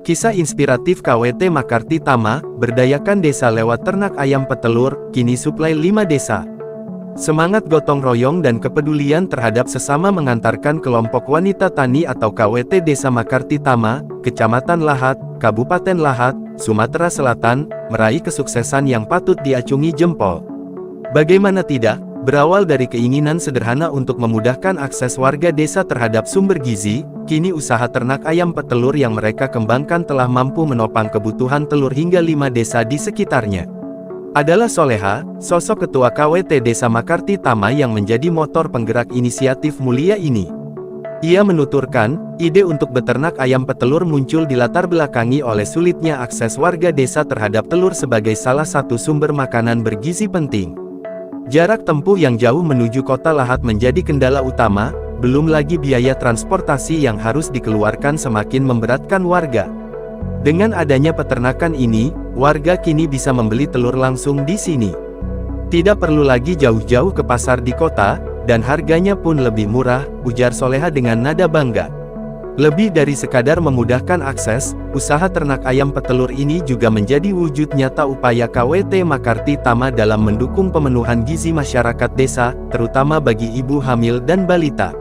Kisah inspiratif KWT Makarti Tama, berdayakan desa lewat ternak ayam petelur, kini suplai 5 desa. Semangat gotong royong dan kepedulian terhadap sesama mengantarkan kelompok wanita tani atau KWT Desa Makarti Tama, Kecamatan Lahat, Kabupaten Lahat, Sumatera Selatan, meraih kesuksesan yang patut diacungi jempol. Bagaimana tidak? Berawal dari keinginan sederhana untuk memudahkan akses warga desa terhadap sumber gizi, kini usaha ternak ayam petelur yang mereka kembangkan telah mampu menopang kebutuhan telur hingga 5 desa di sekitarnya. Adalah Soleha, sosok ketua KWT Desa Makarti Tama yang menjadi motor penggerak inisiatif mulia ini. Ia menuturkan, ide untuk beternak ayam petelur muncul dilatar belakangi oleh sulitnya akses warga desa terhadap telur sebagai salah satu sumber makanan bergizi penting. Jarak tempuh yang jauh menuju kota Lahat menjadi kendala utama, belum lagi biaya transportasi yang harus dikeluarkan semakin memberatkan warga. Dengan adanya peternakan ini, warga kini bisa membeli telur langsung di sini. Tidak perlu lagi jauh-jauh ke pasar di kota, dan harganya pun lebih murah, ujar Soleha dengan nada bangga. Lebih dari sekadar memudahkan akses, usaha ternak ayam petelur ini juga menjadi wujud nyata upaya KWT Makarti Tama dalam mendukung pemenuhan gizi masyarakat desa, terutama bagi ibu hamil dan balita.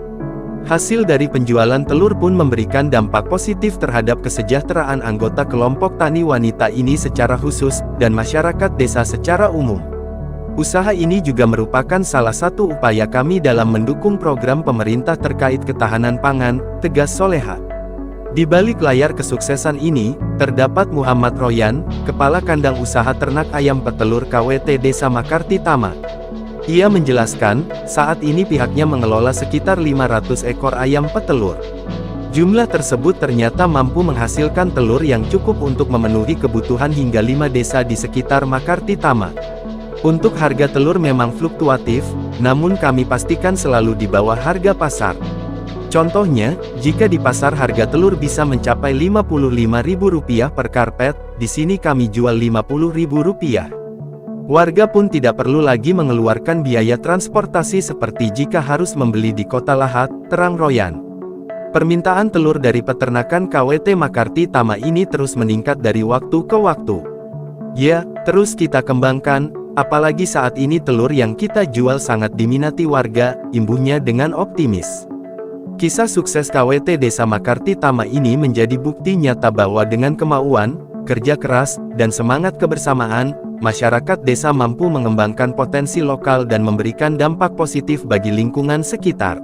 Hasil dari penjualan telur pun memberikan dampak positif terhadap kesejahteraan anggota kelompok tani wanita ini secara khusus, dan masyarakat desa secara umum. Usaha ini juga merupakan salah satu upaya kami dalam mendukung program pemerintah terkait ketahanan pangan, tegas Soleha. Di balik layar kesuksesan ini, terdapat Muhammad Royan, Kepala Kandang Usaha Ternak Ayam Petelur KWT Desa Makarti Tama. Ia menjelaskan, saat ini pihaknya mengelola sekitar 500 ekor ayam petelur. Jumlah tersebut ternyata mampu menghasilkan telur yang cukup untuk memenuhi kebutuhan hingga 5 desa di sekitar Makarti Tama. Untuk harga telur memang fluktuatif, namun kami pastikan selalu di bawah harga pasar. Contohnya, jika di pasar harga telur bisa mencapai Rp55.000 per karpet, di sini kami jual Rp50.000. Warga pun tidak perlu lagi mengeluarkan biaya transportasi seperti jika harus membeli di kota Lahat, terang Royan. Permintaan telur dari peternakan KWT Makarti Tama ini terus meningkat dari waktu ke waktu. Ya, terus kita kembangkan. Apalagi saat ini telur yang kita jual sangat diminati warga, imbuhnya dengan optimis. Kisah sukses KWT Desa Makarti Tama ini menjadi bukti nyata bahwa dengan kemauan, kerja keras, dan semangat kebersamaan, masyarakat desa mampu mengembangkan potensi lokal dan memberikan dampak positif bagi lingkungan sekitar.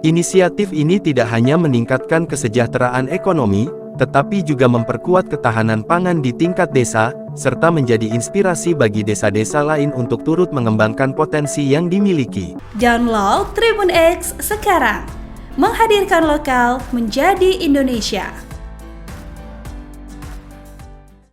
Inisiatif ini tidak hanya meningkatkan kesejahteraan ekonomi, tetapi juga memperkuat ketahanan pangan di tingkat desa, serta menjadi inspirasi bagi desa-desa lain untuk turut mengembangkan potensi yang dimiliki. Download Tribun X sekarang, menghadirkan lokal menjadi Indonesia.